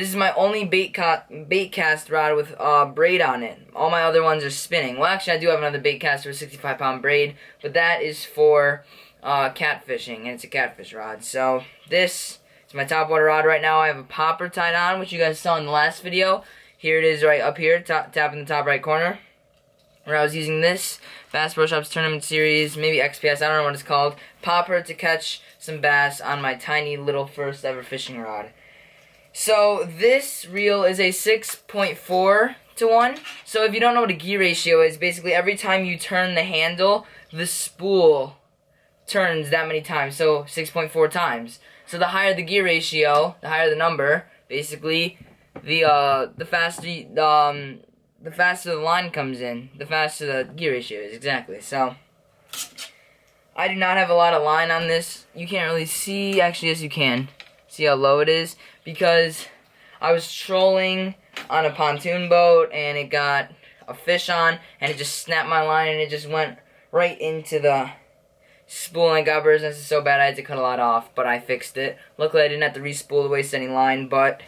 This is my only bait cast rod with braid on it. All my other ones are spinning. Well, actually, I do have another bait caster with 65-pound braid, but that is for catfishing, and it's a catfish rod. So this is my topwater rod right now. I have a popper tied on, which you guys saw in the last video. Here it is right up here, tap in the top right corner, where I was using this Bass Pro Shops Tournament Series, maybe XPS, I don't know what it's called, popper to catch some bass on my tiny little first ever fishing rod. So this reel is a 6.4 to 1. So if you don't know what a gear ratio is, basically every time you turn the handle, the spool turns that many times, so 6.4 times. So the higher the gear ratio, the higher the number, basically the faster the line comes in, the faster the gear ratio is, exactly. So I do not have a lot of line on this. You can't really see, actually yes you can. See how low it is? Because I was trolling on a pontoon boat and it got a fish on and it just snapped my line and it just went right into the spool and it got bird's nest so bad I had to cut a lot off, but I fixed it. Luckily I didn't have to re-spool to waste any line, but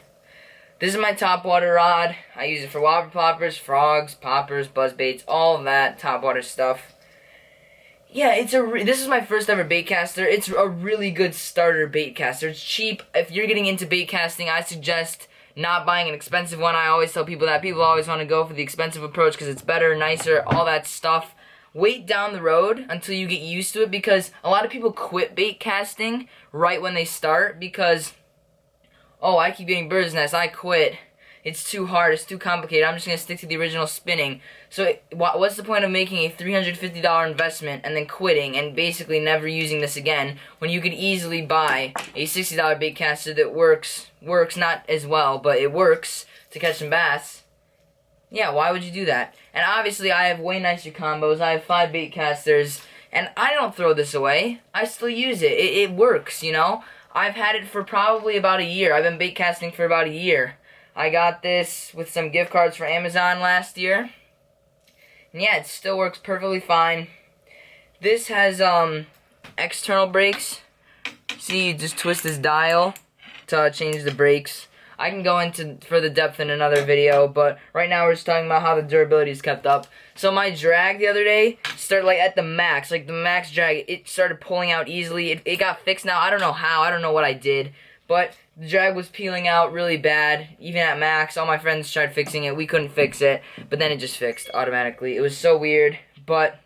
this is my topwater rod. I use it for whopper poppers, frogs, poppers, buzz baits, all of that topwater stuff. Yeah, this is my first ever bait caster. It's a really good starter bait caster. It's cheap. If you're getting into bait casting, I suggest not buying an expensive one. I always tell people that. People always want to go for the expensive approach because it's better, nicer, all that stuff. Wait down the road until you get used to it, because a lot of people quit bait casting right when they start because, oh, I keep getting bird's nest, I quit. It's too hard, it's too complicated, I'm just going to stick to the original spinning. So what's the point of making a $350 investment and then quitting and basically never using this again when you could easily buy a $60 bait caster that works not as well, but it works to catch some bass? Yeah, why would you do that? And obviously I have way nicer combos. I have 5 bait casters and I don't throw this away. I still use it. It works, you know? I've had it for probably about a year. I've been bait casting for about a year. I got this with some gift cards for Amazon last year. And yeah, it still works perfectly fine. This has external brakes. See, you just twist this dial to change the brakes. I can go into further depth in another video, but right now we're just talking about how the durability is kept up. So my drag the other day started like at the max, like the max drag. It started pulling out easily. It got fixed now. I don't know how. I don't know what I did, but the drag was peeling out really bad, even at max. All my friends tried fixing it. We couldn't fix it, but then it just fixed automatically. It was so weird, but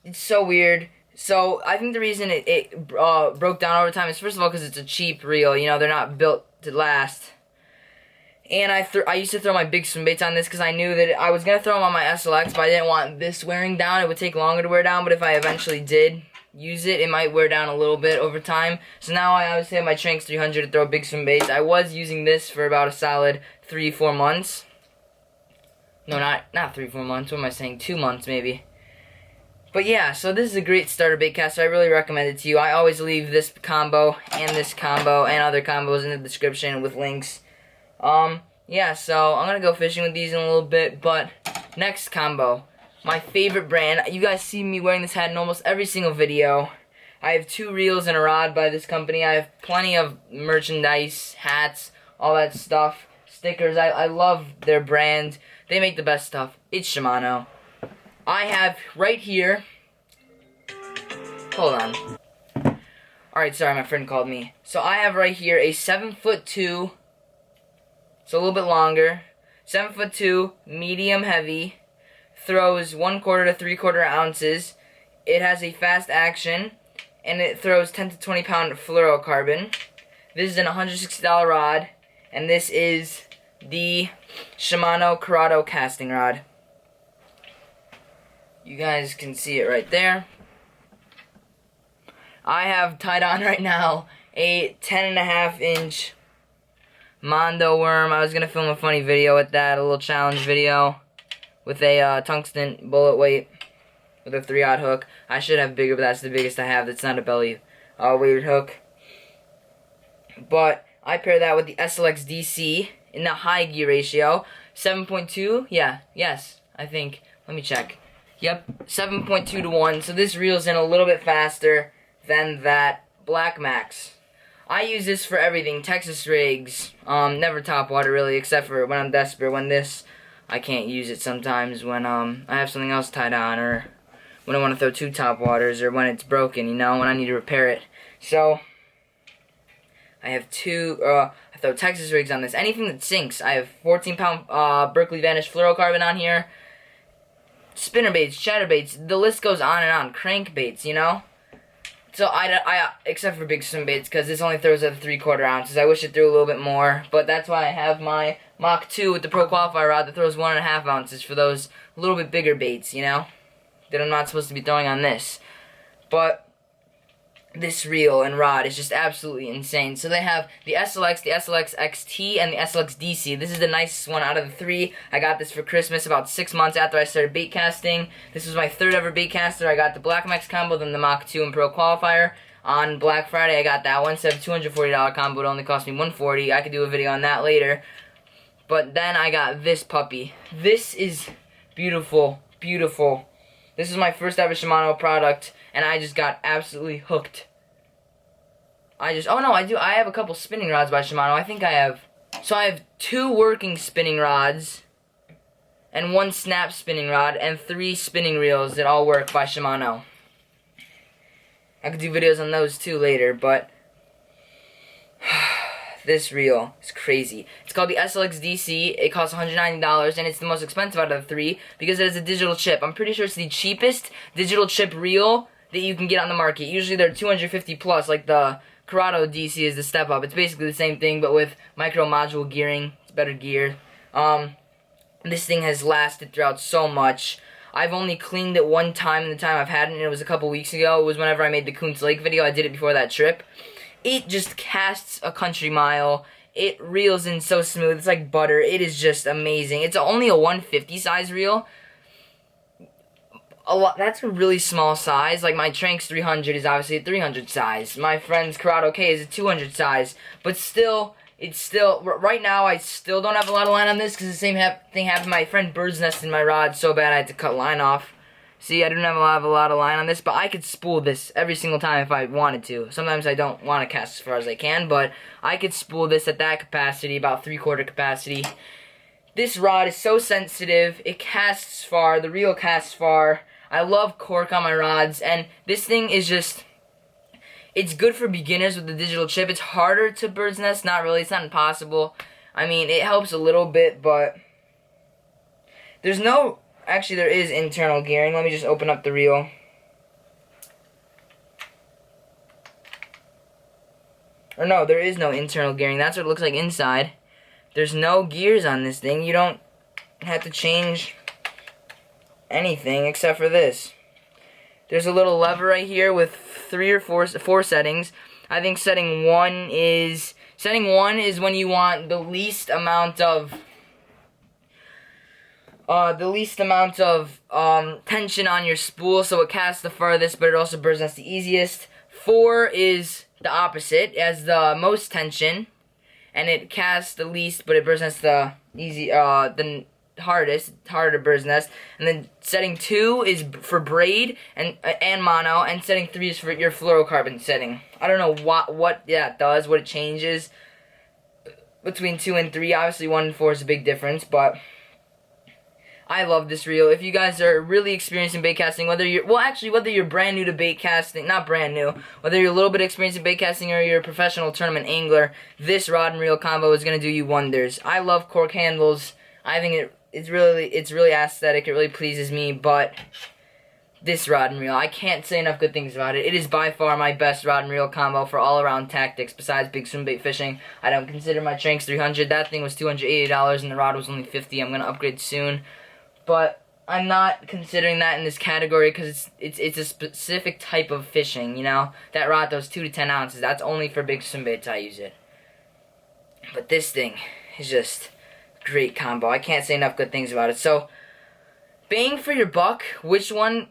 it's so weird. So I think the reason it broke down over time is, first of all, because it's a cheap reel. You know, they're not built to last. And I used to throw my big swim baits on this because I knew that I was going to throw them on my SLX, but I didn't want this wearing down. It would take longer to wear down, but if I eventually did use it, it might wear down a little bit over time. So now I obviously have my Tranx 300 to throw big swim baits. I was using this for about a solid 3-4 months. No, not 3-4 months. What am I saying? 2 months maybe. But yeah, so this is a great starter bait caster. I really recommend it to you. I always leave this combo and other combos in the description with links. Yeah, so I'm gonna go fishing with these in a little bit, but next combo, my favorite brand. You guys see me wearing this hat in almost every single video. I have 2 reels and a rod by this company. I have plenty of merchandise, hats, all that stuff, stickers. I love their brand. They make the best stuff. It's Shimano. I have right here, hold on. Alright, sorry, my friend called me. So I have right here a 7'2", so a little bit longer, 7'2", medium heavy, throws 1/4 to 3/4 ounces. It has a fast action, and it throws 10 to 20 pound fluorocarbon. This is an $160 rod, and this is the Shimano Curado casting rod. You guys can see it right there. I have tied on right now a 10.5 inch Mondo worm. I was going to film a funny video with that, a little challenge video with a tungsten bullet weight with a 3/0 hook. I should have bigger, but that's the biggest I have. That's not a belly weighted hook. But I pair that with the SLX DC in the high gear ratio. 7.2, yeah, yes, I think. Let me check. Yep, 7.2 to 1. So this reels in a little bit faster than that Black Max. I use this for everything. Texas rigs, never top water really, except for when I'm desperate. When I can't use it sometimes when I have something else tied on, or when I want to throw 2 top waters, or when it's broken, you know, when I need to repair it. So I have I throw Texas rigs on this. Anything that sinks. I have 14-pound Berkeley Vanish fluorocarbon on here. Spinner baits, chatterbaits, the list goes on and on. Crankbaits, you know. So I except for big swim baits, because this only throws at 3/4 ounces. I wish it threw a little bit more, but that's why I have my Mach 2 with the Pro Qualifier rod that throws 1.5 ounces for those little bit bigger baits, you know, that I'm not supposed to be throwing on this. But this reel and rod is just absolutely insane. So they have the SLX, the SLX XT, and the SLX DC. This is the nicest one out of the 3. I got this for Christmas about 6 months after I started bait casting. This was my 3rd ever bait caster. I got the Black Max combo, then the Mach 2 and Pro Qualifier. On Black Friday, I got that one. Instead of $240 combo, it only cost me $140. I could do a video on that later. But then I got this puppy. This is beautiful, beautiful. This is my first ever Shimano product, and I just got absolutely hooked. I have a couple spinning rods by Shimano. So I have 2 working spinning rods, and 1 snap spinning rod, and 3 spinning reels that all work by Shimano. I could do videos on those too later, but this reel is crazy. It's called the SLX DC. It costs $190, and it's the most expensive out of the 3 because it has a digital chip. I'm pretty sure it's the cheapest digital chip reel that you can get on the market. Usually they're $250 plus, like the Curado DC is the step up. It's basically the same thing, but with micro module gearing. It's better geared. This thing has lasted throughout so much. I've only cleaned it 1 time in the time I've had it, and it was a couple weeks ago. It was whenever I made the Coons Lake video. I did it before that trip. It just casts a country mile. It reels in so smooth. It's like butter. It is just amazing. It's only a 150 size reel. That's a really small size. Like my Tranx 300 is obviously a 300 size. My friend's Curado K is a 200 size. But still, right now I still don't have a lot of line on this because the same thing happened. My friend bird's nested my rod so bad I had to cut line off. See, I didn't have a lot of line on this, but I could spool this every single time if I wanted to. Sometimes I don't want to cast as far as I can, but I could spool this at that capacity, about 3/4 capacity. This rod is so sensitive. It casts far. The reel casts far. I love cork on my rods, and this thing is just, it's good for beginners with the digital chip. It's harder to bird's nest. Not really. It's not impossible. I mean, it helps a little bit, but there's no... Actually, there is internal gearing. Let me just open up the reel. Or no, there is no internal gearing. That's what it looks like inside. There's no gears on this thing. You don't have to change anything except for this. There's a little lever right here with 3 or 4 settings. I think setting 1 is when you want the least amount of tension on your spool, so it casts the farthest, but it also bird's nests the easiest. 4 is the opposite, it has the most tension, and it casts the least, but it bird's nests the hardest, harder to bird's nest. And then setting 2 is for braid and mono, and setting 3 is for your fluorocarbon setting. I don't know what that does, what it changes between 2 and 3. Obviously 1 and 4 is a big difference, but I love this reel. If you guys are really experienced in bait casting, whether you're brand new to bait casting, not brand new, whether you're a little bit experienced in bait casting or you're a professional tournament angler, this rod and reel combo is going to do you wonders. I love cork handles. I think it's really aesthetic. It really pleases me, but this rod and reel, I can't say enough good things about it. It is by far my best rod and reel combo for all-around tactics besides big swim bait fishing. I don't consider my Tranx 300. That thing was $280 and the rod was only $50. I'm going to upgrade soon. But I'm not considering that in this category because it's a specific type of fishing, you know? That rod throws 2 to 10 ounces. That's only for big swim baits I use it. But this thing is just great combo. I can't say enough good things about it. So, bang for your buck, which one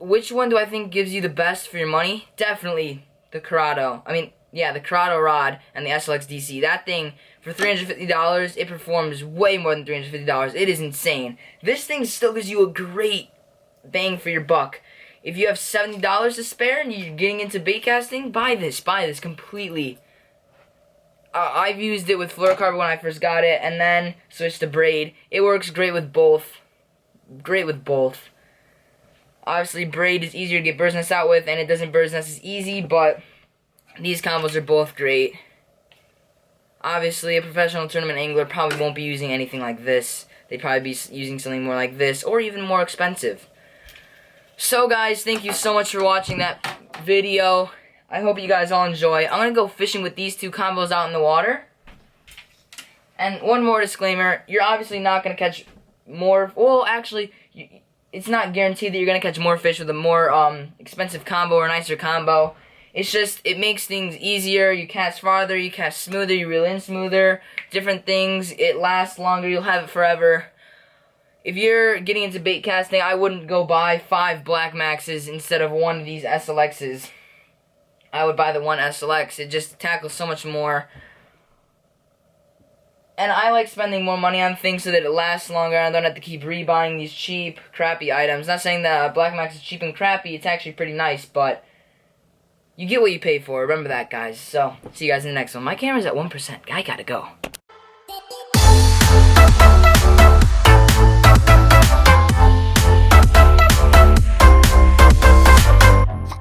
do I think gives you the best for your money? Definitely the Curado. The Curado rod and the SLX DC. That thing, for $350, it performs way more than $350. It is insane. This thing still gives you a great bang for your buck. If you have $70 to spare and you're getting into bait casting, buy this completely. I've used it with fluorocarbon when I first got it, and then switched to braid. It works great with both. Great with both. Obviously, braid is easier to get bird's nest out with, and it doesn't bird's nest as easy, but these combos are both great. Obviously, a professional tournament angler probably won't be using anything like this. They'd probably be using something more like this, or even more expensive. So, guys, thank you so much for watching that video. I hope you guys all enjoy. I'm going to go fishing with these two combos out in the water. And one more disclaimer. You're obviously not going to catch more... Well, actually, it's not guaranteed that you're going to catch more fish with a more expensive combo or nicer combo. It's just, it makes things easier. You cast farther, you cast smoother, you reel in smoother. Different things. It lasts longer. You'll have it forever. If you're getting into bait casting, I wouldn't go buy 5 Black Maxes instead of one of these SLXs. I would buy the one SLX. It just tackles so much more. And I like spending more money on things so that it lasts longer and I don't have to keep rebuying these cheap, crappy items. Not saying that Black Max is cheap and crappy. It's actually pretty nice, but you get what you pay for. Remember that, guys. So, see you guys in the next one. My camera's at 1%. I gotta go.